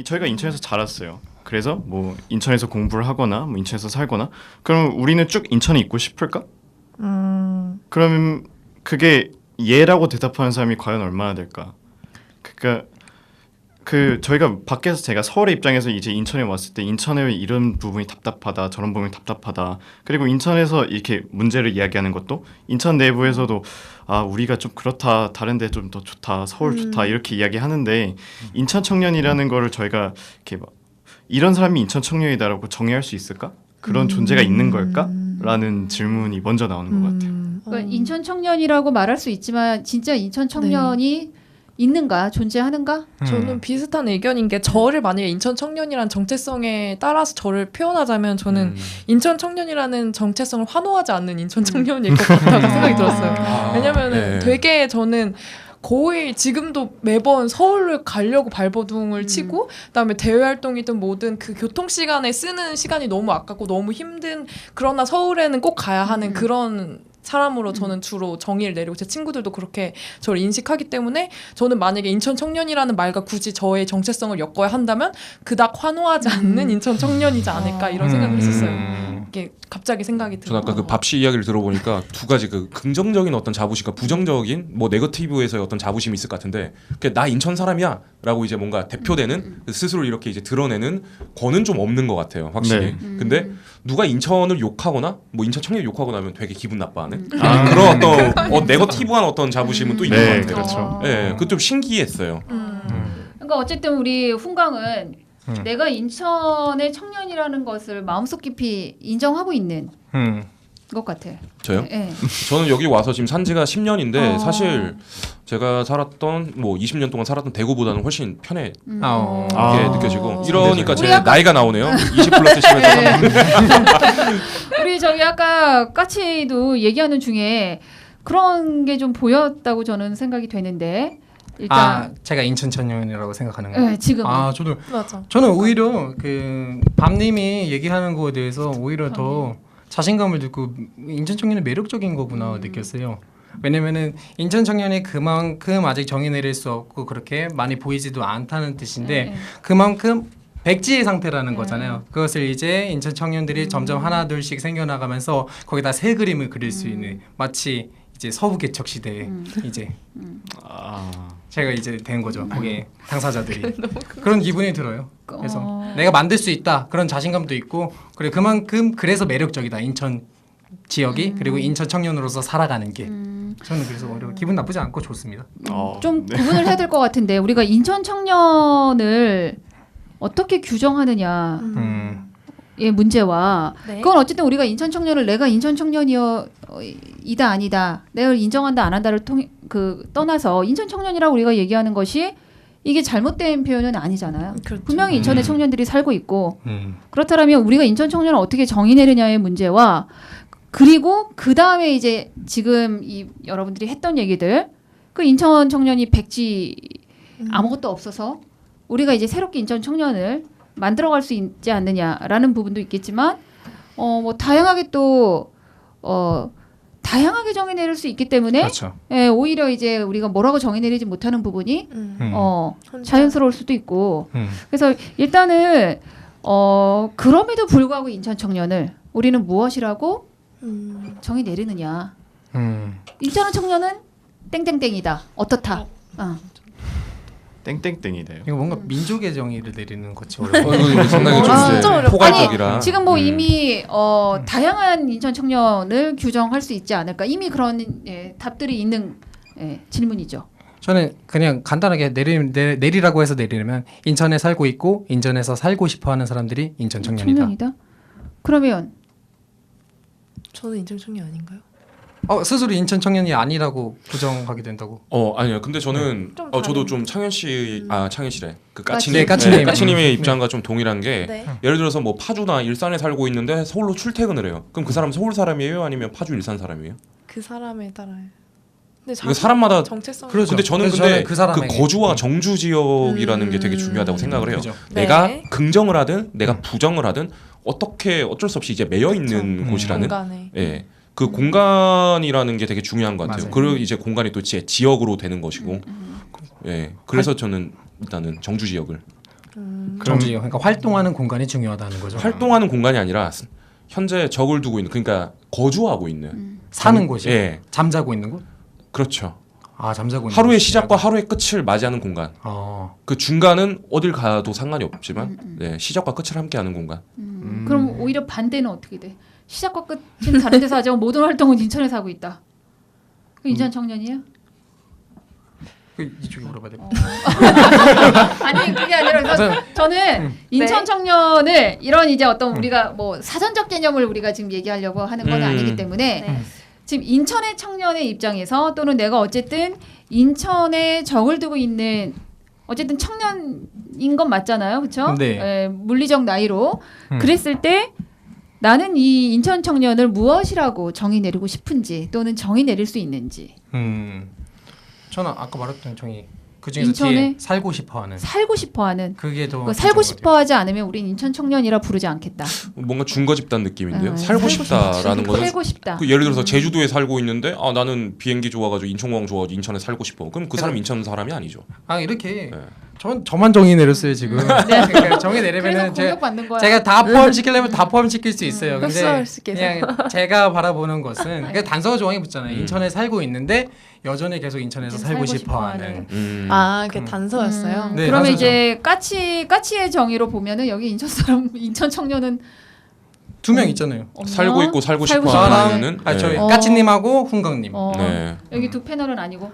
저희가 인천에서 자랐어요. 그래서 뭐 인천에서 공부를 하거나 뭐 인천에서 살거나 그럼 우리는 쭉 인천에 있고 싶을까? 그럼 그게 예라고 대답하는 사람이 과연 얼마나 될까? 그러니까 그 저희가 밖에서 제가 서울의 입장에서 이제 인천에 왔을 때 인천의 이런 부분이 답답하다 저런 부분이 답답하다 그리고 인천에서 이렇게 문제를 이야기하는 것도 인천 내부에서도 아 우리가 좀 그렇다 다른 데 좀 더 좋다 서울 좋다 이렇게 이야기하는데 인천 청년이라는 거를 저희가 이렇게 막 이런 사람이 인천 청년이다라고 정의할 수 있을까? 그런 존재가 있는 걸까? 라는 질문이 먼저 나오는 것 같아요. 그러니까 인천 청년이라고 말할 수 있지만 진짜 인천 청년이 있는가? 존재하는가? 저는 비슷한 의견인 게 저를 만약에 인천 청년이란 정체성에 따라서 저를 표현하자면 저는 인천 청년이라는 정체성을 환호하지 않는 인천 청년일 것 같다고 생각이 들었어요. 왜냐면은 되게 저는 거의 지금도 매번 서울을 가려고 발버둥을 치고 그다음에 대외 활동이든 뭐든 그 교통 시간에 쓰는 시간이 너무 아깝고 너무 힘든 그러나 서울에는 꼭 가야 하는 그런 사람으로 저는 주로 정의를 내리고 제 친구들도 그렇게 저를 인식하기 때문에 저는 만약에 인천 청년이라는 말과 굳이 저의 정체성을 엮어야 한다면 그닥 환호하지 않는 인천 청년이지 않을까 이런 생각을 했었어요. 이게 갑자기 생각이 들어요. 저는 아까 그 밥씨 이야기를 들어보니까 두 가지 그 긍정적인 어떤 자부심과 부정적인 뭐 네거티브에서의 어떤 자부심이 있을 것 같은데 나 인천 사람이야 라고 이제 뭔가 대표되는 스스로 이렇게 이제 드러내는 거는 좀 없는 것 같아요 확실히. 근데 누가 인천을 욕하거나 뭐 인천 청년을 욕하고 나면 되게 기분 나빠하는 그런 어떤 네거티브한 어떤 자부심은 또 있는 것 같아요. 그렇죠. 네, 그거 좀 신기했어요. 그러니까 어쨌든 우리 훈광은 내가 인천의 청년이라는 것을 마음속 깊이 인정하고 있는 것 같아. 저요? 네. 저는 여기 와서 지금 산 지가 10년인데 사실 제가 살았던 뭐 20년 동안 살았던 대구보다는 훨씬 편해 이게 느껴지고 이러니까 제 나이가 나오네요. 20 플러스 시면서 우리 저기 아까 까치도 얘기하는 중에 그런 게 좀 보였다고 저는 생각이 되는데 일단 제가 인천 청년이라고 생각하는 거예요. 네, 지금 맞아. 저는 오히려 그 밤님이 얘기하는 거에 대해서 오히려 더 자신감을 듣고 인천 청년은 매력적인 거구나 느꼈어요. 왜냐면은 인천 청년이 그만큼 아직 정의 내릴 수 없고 그렇게 많이 보이지도 않다는 뜻인데 그만큼 백지의 상태라는 거잖아요. 그것을 이제 인천 청년들이 점점 하나 둘씩 생겨나가면서 거기다 새 그림을 그릴 수 있는 마치 이제 서부 개척 시대에 이제 제가 이제 된 거죠. 거기에 당사자들이 그런 기분이 들어요. 그래서 내가 만들 수 있다 그런 자신감도 있고 그래 그만큼 그래서 매력적이다 인천 지역이 그리고 인천 청년으로서 살아가는 게 저는 그래서 오히려 기분 나쁘지 않고 좋습니다. 좀 구분을 해야 될 것 같은데 우리가 인천 청년을 어떻게 규정하느냐 의 문제와 그건 어쨌든 우리가 인천 청년을 내가 인천 청년이다 아니다 내가 인정한다 안 한다를 떠나서 인천 청년이라고 우리가 얘기하는 것이 이게 잘못된 표현은 아니잖아요. 그렇죠. 분명히 인천의 청년들이 살고 있고 그렇다면 우리가 인천 청년을 어떻게 정의 내느냐의 문제와 그리고 그 다음에 이제 지금 이 여러분들이 했던 얘기들 그 인천 청년이 백지 아무것도 없어서 우리가 이제 새롭게 인천 청년을 만들어갈 수 있지 않느냐라는 부분도 있겠지만 뭐 다양하게 또 다양하게 정의 내릴 수 있기 때문에 그렇죠. 오히려 이제 우리가 뭐라고 정의 내리지 못하는 부분이 자연스러울 수도 있고 그래서 일단은 그럼에도 불구하고 인천 청년을 우리는 무엇이라고 정의 내리느냐 인천 청년은 땡땡땡이다 어떻다 땡땡땡이래요. 이거 뭔가 민족의 정의를 내리는 것이 이거 상당히 좀 포괄적이라. 아니, 지금 뭐 이미 다양한 인천 청년을 규정할 수 있지 않을까 이미 그런 답들이 있는 질문이죠. 저는 그냥 간단하게 내리라고 해서 내리려면 인천에 살고 있고 인천에서 살고 싶어하는 사람들이 인천 청년이다. 그러면 저는 인천 청년 아닌가요? 스스로 인천 청년이 아니라고 부정하게 된다고. 아니요. 근데 저는 저도 좀 창현 씨래. 그 까치님. 까치님의 입장과 좀 동일한 게 예를 들어서 뭐 파주나 일산에 살고 있는데 서울로 출퇴근을 해요. 그럼 그 사람은 서울 사람이에요? 아니면 파주 일산 사람이에요? 그 사람에 따라요. 근데 이거 사람마다 정체성. 그렇죠. 근데 저는 그 거주와 정주 지역이라는 게 되게 중요하다고 생각을 해요. 그죠. 내가 긍정을 하든 내가 부정을 하든 어쩔 수 없이 이제 매여 있는 곳이라는. 공간에. 예. 그 공간이라는 게 되게 중요한 것 같아요. 그리고 이제 공간이 또 지역으로 되는 것이고, 예. 그래서 저는 일단은 정주 지역을 그럼 정치적 그러니까 활동하는 공간이 중요하다는 거죠. 활동하는 공간이 아니라 현재 적을 두고 있는 그러니까 거주하고 있는 사는 곳이 예. 잠자고 있는 곳? 그렇죠. 아 잠자고 있는 하루의 곳이 시작과 하루의 끝을 맞이하는 공간. 그 중간은 어딜 가도 상관이 없지만 네, 시작과 끝을 함께하는 공간. 그럼 오히려 반대는 어떻게 돼? 시작과 끝은 다른 데서 하지만 모든 활동은 인천에서 하고 있다. 그 인천 청년이에요? 그 이쪽에 물어봐야 돼. 아니 그게 아니라 그래서 저는 인천 네. 청년을 이런 이제 어떤 우리가 뭐 사전적 개념을 우리가 지금 얘기하려고 하는 건 아니기 때문에 네. 지금 인천의 청년의 입장에서 또는 내가 어쨌든 인천에 적을 두고 있는 어쨌든 청년인 건 맞잖아요, 그렇죠? 네. 물리적 나이로 그랬을 때 나는 이 인천 청년을 무엇이라고 정의 내리고 싶은지 또는 정의 내릴 수 있는지 저는 아까 말했던 정의 그 중에서 인천에 뒤에 살고 싶어하는 살고 싶어하는 그게 더 살고 중요한 것 같아요. 싶어하지 않으면 우린 인천 청년이라 부르지 않겠다. 뭔가 준거 집단 느낌인데요. 아, 살고 싶다라는 거는 살고 싶다. 그 예를 들어서 제주도에 살고 있는데 아 나는 비행기 좋아가지고 인천공항 좋아가지고 인천에 살고 싶어. 그럼 그 사람 인천 사람이 아니죠. 아 이렇게 네. 저만 정의 내렸어요 지금. 그러니까 정의 그래서 내리면은 공격받는 거야. 제가 다 포함시키려면 다 포함시킬 수 있어요. 근데 흡수할 수 있게 그냥 제가 바라보는 것은 그러니까 단서 조항이 붙잖아요. 인천에 살고 있는데 여전히 계속 인천에서 살고 싶어하는. 그 단서였어요. 네, 그러면 단서죠. 이제 까치의 정의로 보면은 여기 인천 사람 인천 청년은 두 명 있잖아요. 없나? 살고 있고 살고 싶어 저랑 하는 저희 어. 까치님하고 훈강님. 네. 여기 두 패널은 아니고.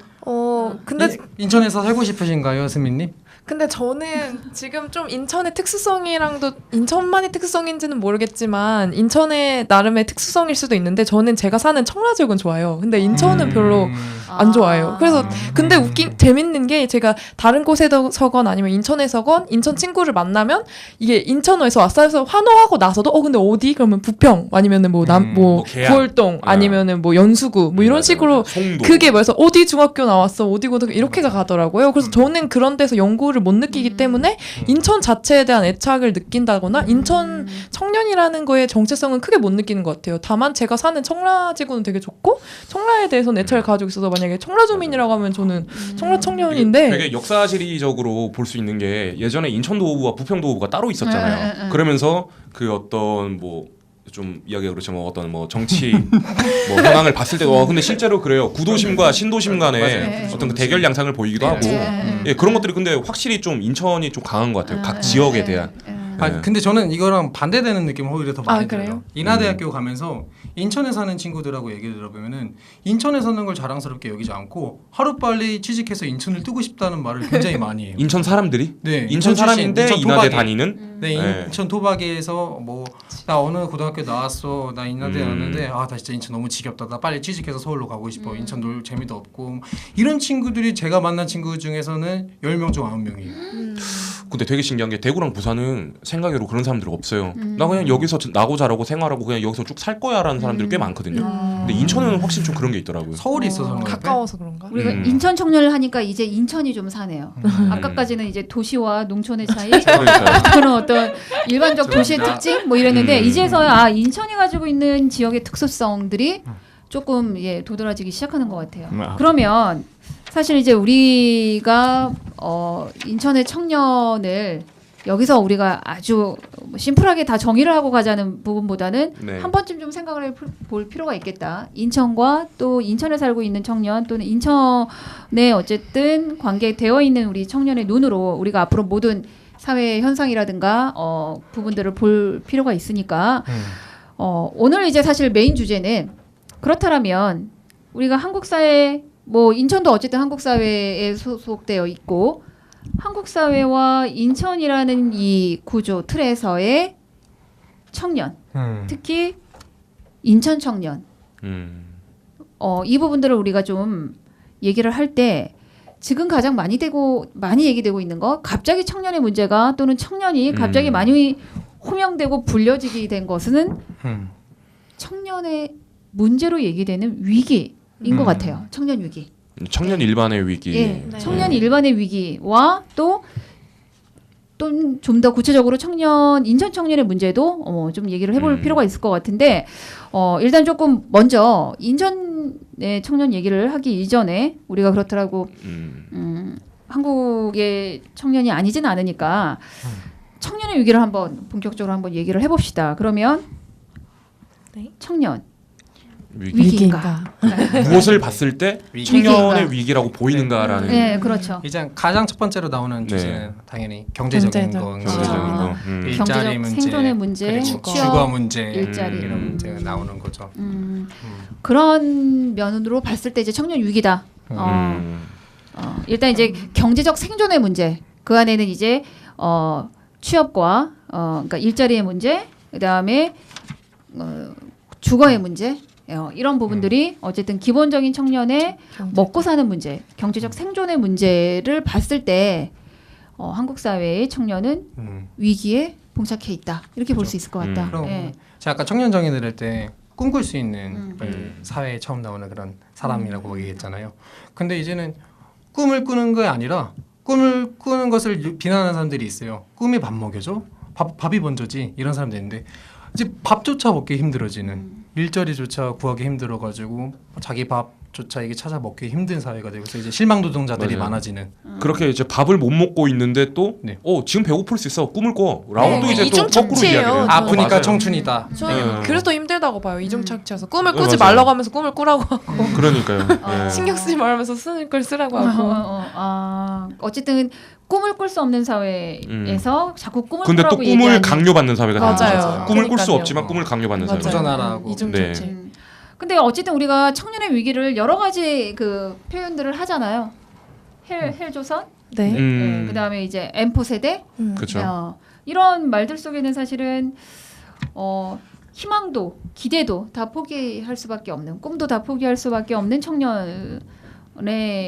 근데 인천에서 살고 싶으신가요, 스미님? 근데 저는 지금 좀 인천의 특수성이랑도 인천만의 특수성인지는 모르겠지만 인천의 나름의 특수성일 수도 있는데 저는 제가 사는 청라지역은 좋아요. 근데 인천은 별로 안 좋아해요. 그래서 근데 재밌는 게 제가 다른 곳에서건 아니면 인천에서건 인천 친구를 만나면 이게 인천에서 왔어서 환호하고 나서도 근데 어디 그러면 부평 아니면은 뭐 뭐 계양. 구월동 아니면은 뭐 연수구 뭐 이런 맞아, 식으로 맞아. 송도. 그게 뭐래서 어디 중학교 나왔어 어디 고등학교 이렇게가 가더라고요. 그래서 저는 그런 데서 연구를 못 느끼기 때문에 인천 자체에 대한 애착을 느낀다거나 인천 청년이라는 거의 정체성은 크게 못 느끼는 것 같아요. 다만 제가 사는 청라지구는 되게 좋고 청라에 대해서는 애착을 가지고 있어서 만약에 청라주민이라고 하면 저는 청라 청년인데 되게 역사지리적으로 볼 수 있는 게 예전에 인천도호부와 부평도호부가 따로 있었잖아요. 그러면서 그 어떤 뭐 좀 이야기가 그렇지만 어떤 뭐 정치 뭐 현황을 봤을 때도 근데 실제로 그래요. 구도심과 신도심 간에 맞아요. 어떤 그 대결 양상을 보이기도 하고 예, 그런 것들이 근데 확실히 좀 인천이 좀 강한 것 같아요. 각 지역에 대한. 네. 근데 저는 이거랑 반대되는 느낌을 오히려 더 많이 그래요? 들어요. 인하대학교 가면서 인천에 사는 친구들하고 얘기를 들어보면은 인천에 사는 걸 자랑스럽게 여기지 않고 하루빨리 취직해서 인천을 뜨고 싶다는 말을 굉장히 많이 해요. 인천 사람들이 네, 인천 사람인데 출신, 인천 인하대 토박이. 다니는 네, 네. 인천 토박이에서 뭐 나 어느 고등학교 나왔어, 나 인하대 나왔는데 나 진짜 인천 너무 지겹다, 나 빨리 취직해서 서울로 가고 싶어, 인천 놀 재미도 없고 이런 친구들이 제가 만난 친구 중에서는 10명 중 9명이에요. 근데 되게 신기한 게 대구랑 부산은 생각으로 그런 사람들이 없어요. 나 그냥 여기서 나고 자라고 생활하고 그냥 여기서 쭉 살 거야라는 사람들이 꽤 많거든요. 근데 인천은 확실히 좀 그런 게 있더라고요. 서울이 있어서 그런 것 같아요. 가까워서 그런가? 우리가 인천 청년을 하니까 이제 인천이 좀 사네요. 아까까지는 이제 도시와 농촌의 차이, 그러니까요. 그런 어떤 일반적 도시의 특징 뭐 이랬는데 이제서야 인천이 가지고 있는 지역의 특수성들이 조금 도드라지기 시작하는 것 같아요. 그러면 사실 이제 우리가 인천의 청년을 여기서 우리가 아주 심플하게 다 정의를 하고 가자는 부분보다는 네. 한 번쯤 좀 생각을 볼 필요가 있겠다. 인천과 또 인천에 살고 있는 청년 또는 인천에 어쨌든 관계되어 있는 우리 청년의 눈으로 우리가 앞으로 모든 사회 현상이라든가 부분들을 볼 필요가 있으니까 오늘 이제 사실 메인 주제는 그렇다면 우리가 한국 사회 뭐 인천도 어쨌든 한국 사회에 소속되어 있고 한국 사회와 인천이라는 이 구조 틀에서의 청년, 특히 인천 청년, 이 부분들을 우리가 좀 얘기를 할 때 지금 가장 많이 얘기되고 있는 거, 갑자기 청년의 문제가 또는 청년이 갑자기 많이 호명되고 불려지게 된 것은 청년의 문제로 얘기되는 위기인 것 같아요. 청년 위기. 청년 일반의 위기. 예, 청년 일반의 위기와 또 좀 더 구체적으로 인천 청년의 문제도 좀 얘기를 해볼 필요가 있을 것 같은데 일단 조금 먼저 인천의 청년 얘기를 하기 이전에 우리가 그렇더라고 한국의 청년이 아니진 않으니까 청년의 위기를 한번 본격적으로 한번 얘기를 해봅시다. 그러면 네. 청년 위기. 위기인가? 무엇을 봤을 때 위기. 청년의 위기라고 보이는가라는 네, 그렇죠. 이제 가장 첫 번째로 나오는 주제는 당연히 경제적인 거, 경제적인 거. 일자리 경제적 문제, 생존의 문제, 그리고 취업, 주거 문제, 일자리. 이런 문제가 나오는 거죠. 그런 면으로 봤을 때 이제 청년 위기다. 일단 이제 경제적 생존의 문제, 그 안에는 이제 취업과 그러니까 일자리의 문제, 그 다음에 주거의 문제, 이런 부분들이 어쨌든 기본적인 청년의 먹고 사는 문제, 경제적 생존의 문제를 봤을 때 한국 사회의 청년은 위기에 봉착해 있다. 이렇게 볼 수 있을 것 같다. 그럼 예. 제가 아까 청년 정의 들을 때 꿈꿀 수 있는 사회에 처음 나오는 그런 사람이라고 얘기했잖아요. 근데 이제는 꿈을 꾸는 게 아니라 꿈을 꾸는 것을 비난하는 사람들이 있어요. 꿈이 밥 먹여줘? 밥이 먼저지? 이런 사람들이 있는데 이제 밥조차 먹기 힘들어지는 일자리조차 구하기 힘들어가지고 자기 밥조차 이게 찾아 먹기 힘든 사회가 되고 그래서 이제 실망 노동자들이 맞아요. 많아지는 그렇게 이제 밥을 못 먹고 있는데 또 네. 지금 배고플 수 있어 꿈을 꿔라고 네, 또 이제 또 이중착취예요. 거꾸로 이야기를 해요. 아프니까 맞아요. 청춘이다. 저는 그래서 힘들다고 봐요. 이중착취여서 꿈을 네, 꾸지 맞아요. 말라고 하면서 꿈을 꾸라고 하고 그러니까요. 네. 신경 쓰지 말면서 쓰는 걸 쓰라고 하고. 어쨌든 꿈을 꿀 수 없는 사회에서 자꾸 꿈을 근데 또 꾸라고 꿈을 얘기하는. 강요받는 사회가 되는 맞아요. 거죠. 꿈을 꿀 수 그러니까요. 없지만 꿈을 강요받는 맞아요. 사회. 도전하라 하고. 이중착취. 네. 근데 어쨌든 우리가 청년의 위기를 여러 가지 그 표현들을 하잖아요. 헬조선, 네. 네, 그다음에 이제 M4 세대, 그렇죠. 이런 말들 속에는 사실은 희망도 기대도 다 포기할 수밖에 없는, 꿈도 다 포기할 수밖에 없는 청년의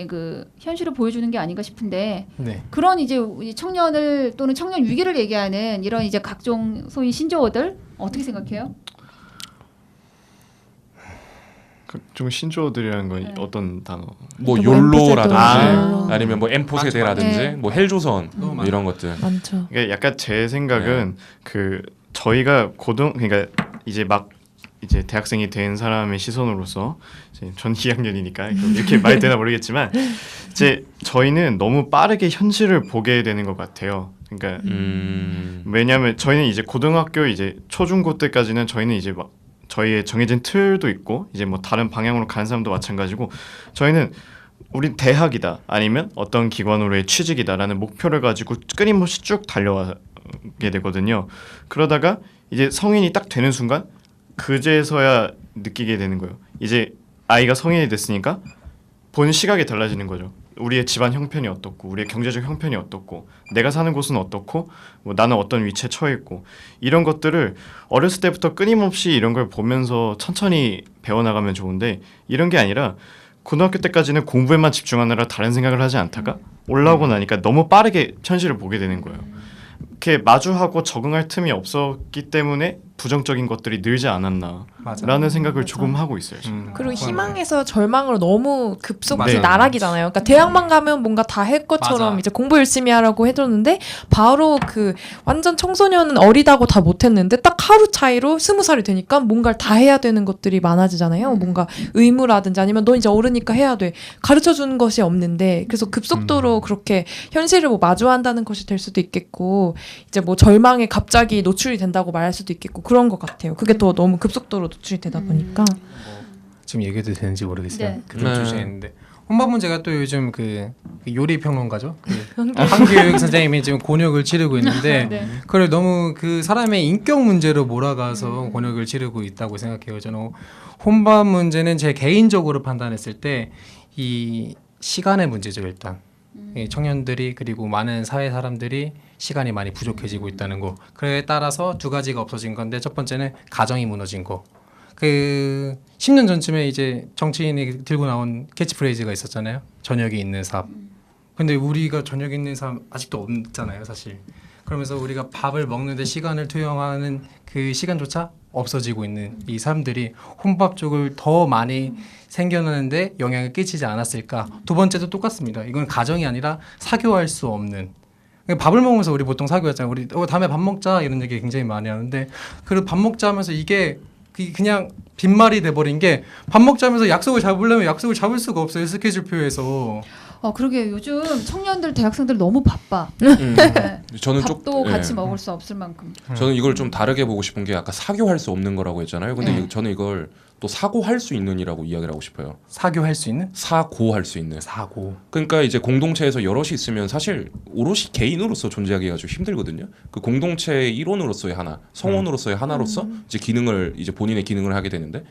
그 현실을 보여주는 게 아닌가 싶은데, 네. 그런 이제 청년을 또는 청년 위기를 얘기하는 이런 이제 각종 소위 신조어들 어떻게 생각해요? 좀 신조어들이라는 건 네. 어떤 단어? 뭐 뭐 욜로라든지 아. 아니면 뭐 M4 세대라든지 네. 뭐 헬조선 너무 뭐 이런 것들. 많죠. 이게 약간 제 생각은 그 저희가 그러니까 이제 막 이제 대학생이 된 사람의 시선으로서 이제 전 2학년이니까 이렇게 말이 되나 모르겠지만 이제 저희는 너무 빠르게 현실을 보게 되는 것 같아요. 그러니까 왜냐하면 저희는 이제 고등학교 이제 초중고 때까지는 저희는 이제 막 저희의 정해진 틀도 있고 이제 뭐 다른 방향으로 가는 사람도 마찬가지고 저희는 우리 대학이다 아니면 어떤 기관으로의 취직이다라는 목표를 가지고 끊임없이 쭉 달려가게 되거든요. 그러다가 이제 성인이 딱 되는 순간 그제서야 느끼게 되는 거예요. 이제 아이가 성인이 됐으니까 보는 시각이 달라지는 거죠. 우리의 집안 형편이 어떻고 우리의 경제적 형편이 어떻고 내가 사는 곳은 어떻고 뭐 나는 어떤 위치에 처해 있고 이런 것들을 어렸을 때부터 끊임없이 이런 걸 보면서 천천히 배워나가면 좋은데 이런 게 아니라 고등학교 때까지는 공부에만 집중하느라 다른 생각을 하지 않다가 올라오고 나니까 너무 빠르게 현실을 보게 되는 거예요. 이렇게 마주하고 적응할 틈이 없었기 때문에 부정적인 것들이 늘지 않았나라는 맞아. 생각을 조금 하고 있어요. 지금. 그리고 희망에서 절망으로 너무 급속히 네. 나락이잖아요. 그러니까 대학만 가면 뭔가 다 할 것처럼 맞아. 이제 공부 열심히 하라고 해줬는데 바로 그 완전 청소년은 어리다고 다 못했는데 딱 하루 차이로 20살이 되니까 뭔가를 다 해야 되는 것들이 많아지잖아요. 뭔가 의무라든지 아니면 너 이제 어르니까 해야 돼. 가르쳐주는 것이 없는데 그래서 급속도로 그렇게 현실을 뭐 마주한다는 것이 될 수도 있겠고 이제 뭐 절망에 갑자기 노출이 된다고 말할 수도 있겠고 그런 것 같아요. 그게 더 너무 급속도로 노출이 되다 보니까. 지금 얘기해도 되는지 모르겠어요. 네. 그런 네. 주제인데 혼밥 문제가 또 요즘 그 요리 평론가죠. 한교육 선생님이 지금 곤욕을 치르고 있는데 네. 그걸 너무 그 사람의 인격 문제로 몰아가서 곤욕을 치르고 있다고 생각해요. 저는 혼밥 문제는 제 개인적으로 판단했을 때 이 시간의 문제죠. 일단 이 청년들이 그리고 많은 사회 사람들이 시간이 많이 부족해지고 있다는 거. 그에 따라서 두 가지가 없어진 건데 첫 번째는 가정이 무너진 거. 그 10년 전쯤에 이제 정치인이 들고 나온 캐치프레이즈가 있었잖아요. 저녁이 있는 삶. 근데 우리가 저녁이 있는 삶 아직도 없잖아요, 사실. 그러면서 우리가 밥을 먹는데 시간을 투영하는 그 시간조차 없어지고 있는 이 사람들이 혼밥 쪽을 더 많이 생겨나는데 영향을 끼치지 않았을까. 두 번째도 똑같습니다. 이건 가정이 아니라 사교할 수 없는. 밥을 먹으면서 우리 보통 사교하잖아요. 우리 다음에 밥 먹자 이런 얘기 굉장히 많이 하는데 그 밥 먹자 하면서 이게 그냥 빈말이 돼버린 게 밥 먹자면서 약속을 잡으려면 약속을 잡을 수가 없어요. 스케줄표에서. 그러게 요즘 청년들 대학생들 너무 바빠. 저는 밥도 좀 같이 먹을 수 없을 만큼. 저는 이걸 좀 다르게 보고 싶은 게 아까 사교할 수 없는 거라고 했잖아요. 근데 저는 이걸 또 사고할 수 있는이라고 이야기를 하고 싶어요. 사교할 수 있는? 사고할 수 있는. 사고. 그러니까 이제 공동체에서 여럿이 있으면 사실 오롯이 개인으로서 존재하기가 좀 힘들거든요. 그 공동체의 일원으로서의 하나, 성원으로서의 하나로서 이제 이제 본인의 기능을 하게 되는데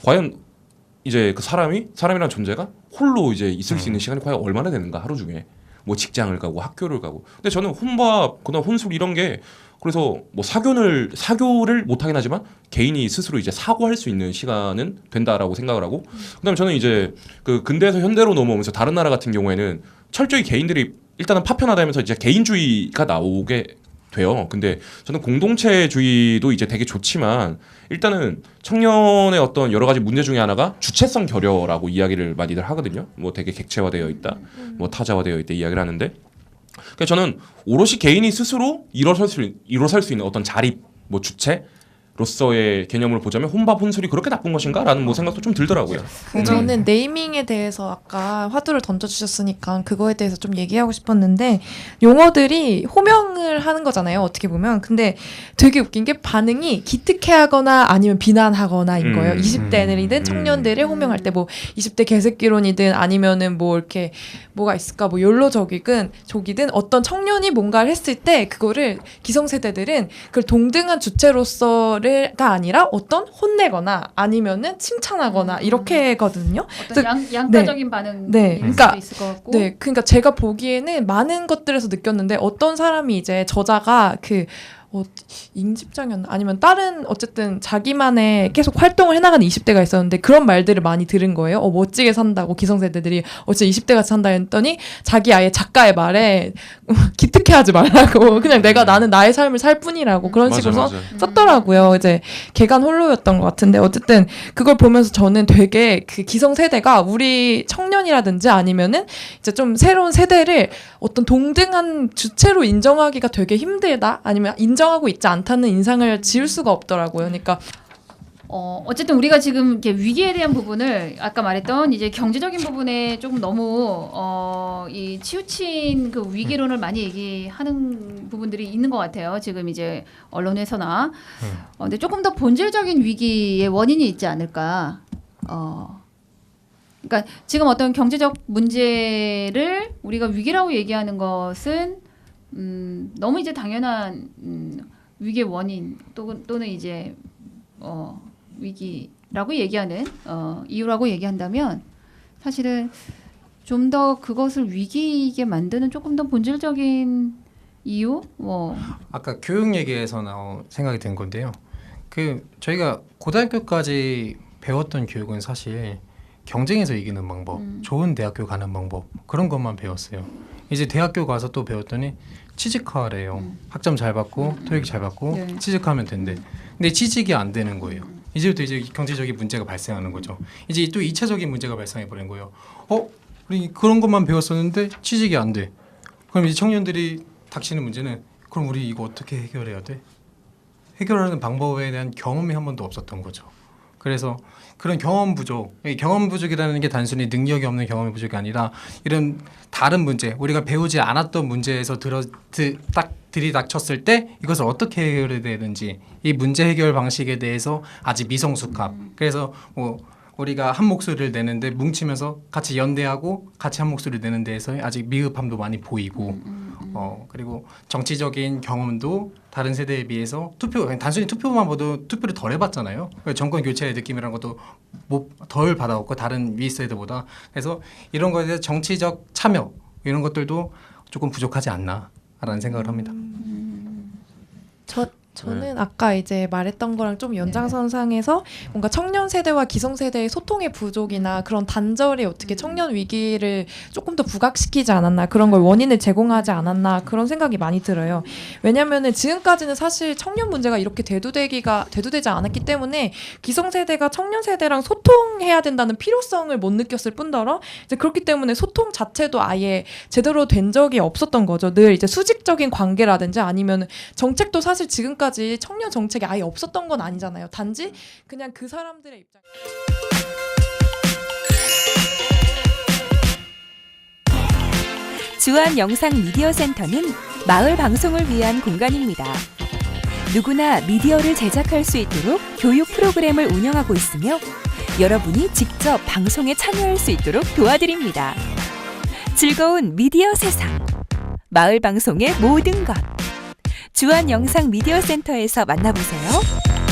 과연 이제 그 사람이란 존재가 홀로 이제 있을 수 있는 시간이 과연 얼마나 되는가 하루 중에 뭐 직장을 가고 학교를 가고. 근데 저는 혼밥, 그다음 혼술 이런 게 그래서 뭐 사교를 못 하긴 하지만 개인이 스스로 이제 사고할 수 있는 시간은 된다라고 생각을 하고. 그다음에 저는 이제 그 근대에서 현대로 넘어오면서 다른 나라 같은 경우에는 철저히 개인들이 일단은 파편화되면서 이제 개인주의가 나오게 돼요. 근데 저는 공동체주의도 이제 되게 좋지만 일단은 청년의 어떤 여러 가지 문제 중에 하나가 주체성 결여라고 이야기를 많이들 하거든요. 뭐 되게 객체화되어 있다, 뭐 타자화되어 있다 이야기를 하는데, 그러니까 저는 오롯이 개인이 스스로 일어설 수 있는 어떤 자립, 뭐 주체로서의 개념을 보자면 혼밥 혼술이 그렇게 나쁜 것인가라는 뭐 생각도 좀 들더라고요. 저는 네이밍에 대해서 아까 화두를 던져주셨으니까 그거에 대해서 좀 얘기하고 싶었는데, 용어들이 호명을 하는 거잖아요, 어떻게 보면. 근데 되게 웃긴 게 반응이 기특해하거나 아니면 비난하거나인 거예요. 20대들이든 청년들을 호명할 때 뭐 20대 개새끼론이든 아니면은 뭐 이렇게 뭐가 있을까, 뭐 욜로족이든 어떤 청년이 뭔가를 했을 때 그거를 기성세대들은 그걸 동등한 주체로서가 아니라 어떤 혼내거나 아니면은 칭찬하거나 이렇게 하거든요. 어떤 양가적인 반응일 그러니까, 수도 있을 것 같고. 네, 그러니까 제가 보기에는 많은 것들에서 느꼈는데, 어떤 사람이 이제 저자가 잉집장이었나 아니면 다른 어쨌든 자기만의 계속 활동을 해나가는 20대가 있었는데 그런 말들을 많이 들은 거예요. 멋지게 산다고 기성세대들이 어째 20대같이 산다 했더니 자기 아예 작가의 말에 기특해하지 말라고 그냥 나는 나의 삶을 살 뿐이라고 그런 식으로 썼더라고요. 이제 개간 홀로였던 것 같은데, 어쨌든 그걸 보면서 저는 되게 그 기성세대가 우리 청년이라든지 아니면은 이제 좀 새로운 세대를 어떤 동등한 주체로 인정하기가 되게 힘들다, 아니면 인정하고 있지 않다는 인상을 지울 수가 없더라고요. 그러니까 어쨌든 우리가 지금 이렇게 위기에 대한 부분을 아까 말했던 이제 경제적인 부분에 조금 너무 이 치우친 그 위기론을 많이 얘기하는 부분들이 있는 것 같아요. 지금 이제 언론에서나. 근데 조금 더 본질적인 위기의 원인이 있지 않을까. 그러니까 지금 어떤 경제적 문제를 우리가 위기라고 얘기하는 것은 너무 이제 당연한 위기의 원인 또는 이제 위기라고 얘기하는 이유라고 얘기한다면, 사실은 좀 더 그것을 위기이게 만드는 조금 더 본질적인 이유, 아까 교육 얘기에서 나온 생각이 든 건데요. 그 저희가 고등학교까지 배웠던 교육은 사실 경쟁에서 이기는 방법, 좋은 대학교 가는 방법, 그런 것만 배웠어요. 이제 대학교 가서 또 배웠더니 취직하래요. 학점 잘 받고 토익 잘 받고 네. 취직하면 된대. 근데 취직이 안 되는 거예요. 이제부터 이제 경제적인 문제가 발생하는 거죠. 이제 또 2차적인 문제가 발생해 버린 거예요. 우리 그런 것만 배웠었는데 취직이 안 돼. 그럼 이제 청년들이 닥치는 문제는, 그럼 우리 이거 어떻게 해결해야 돼? 해결하는 방법에 대한 경험이 한 번도 없었던 거죠. 그래서 그런 경험 부족이라는 게 단순히 능력이 없는 경험의 부족이 아니라 이런 다른 문제, 우리가 배우지 않았던 문제에서 딱 들이닥쳤을 때 이것을 어떻게 해결해야 되는지, 이 문제 해결 방식에 대해서 아직 미성숙함. 그래서 우리가 한 목소리를 내는데 뭉치면서 같이 연대하고 같이 한 목소리를 내는 데에서 아직 미흡함도 많이 보이고, 그리고 정치적인 경험도 다른 세대에 비해서 단순히 투표만 봐도 투표를 덜 해봤잖아요. 정권 교체의 느낌이라는 것도 덜 받아왔고 다른 위 세대보다. 그래서 이런 거에 대해서 정치적 참여 이런 것들도 조금 부족하지 않나라는 생각을 합니다. 저는 아까 이제 말했던 거랑 좀 연장선상에서 뭔가 청년 세대와 기성 세대의 소통의 부족이나 그런 단절이 어떻게 청년 위기를 조금 더 부각시키지 않았나, 그런 걸 원인을 제공하지 않았나, 그런 생각이 많이 들어요. 왜냐면은 지금까지는 사실 청년 문제가 이렇게 대두되지 않았기 때문에 기성 세대가 청년 세대랑 소통해야 된다는 필요성을 못 느꼈을 뿐더러 이제 그렇기 때문에 소통 자체도 아예 제대로 된 적이 없었던 거죠. 늘 이제 수직적인 관계라든지 아니면 정책도 사실 지금까지 청년 정책이 아예 없었던 건 아니잖아요. 단지 그냥 그 사람들의 입장. 주한 영상 미디어 센터는 마을 방송을 위한 공간입니다. 누구나 미디어를 제작할 수 있도록 교육 프로그램을 운영하고 있으며 여러분이 직접 방송에 참여할 수 있도록 도와드립니다. 즐거운 미디어 세상, 마을 방송의 모든 것, 주한 영상 미디어 센터에서 만나보세요.